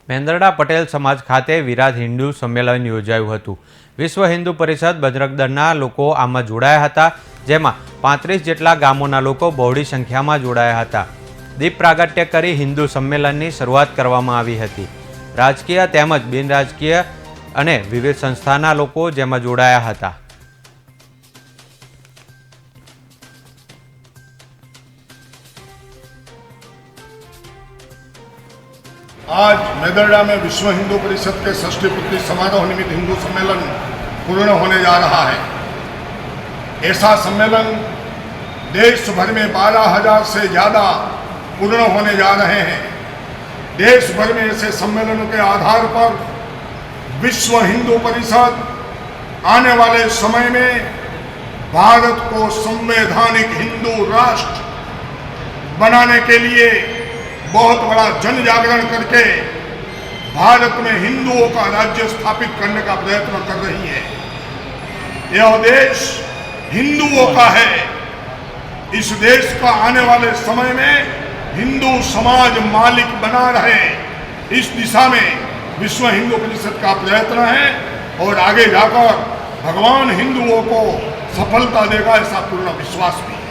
મેંદરડા પટેલ સમાજ ખાતે વિરાટ હિન્દુ સંમેલન યોજાયું હતું। વિશ્વ હિન્દુ પરિષદ બજરંગ દળના લોકો આમાં જોડાયા હતા, જેમાં 35 જેટલા ગામોના લોકો બહોળી સંખ્યામાં જોડાયા હતા। દીપ પ્રાગટ્ય કરી હિન્દુ સંમેલનની શરૂઆત કરવામાં આવી હતી। રાજકીય તેમજ બિનરાજકીય અને વિવિધ સંસ્થાના લોકો જેમાં જોડાયા હતા। आज मेदरडा में विश्व हिंदू परिषद के 6ठी पूर्ति समारोह निमित्त हिंदू सम्मेलन पूर्ण होने जा रहा है। ऐसा सम्मेलन देश भर में 12,000 से ज़्यादा पूर्ण होने जा रहे हैं। देश भर में ऐसे सम्मेलनों के आधार पर विश्व हिंदू परिषद आने वाले समय में भारत को संवैधानिक हिंदू राष्ट्र बनाने के लिए बहुत बड़ा जन जागरण करके भारत में हिंदुओं का राज्य स्थापित करने का प्रयत्न कर रही है। यह देश हिंदुओं का है। इस देश का आने वाले समय में हिंदू समाज मालिक बना रहे, इस दिशा में विश्व हिंदू परिषद का प्रयत्न है और आगे जाकर भगवान हिंदुओं को सफलता देगा, ऐसा पूर्ण विश्वास भी है।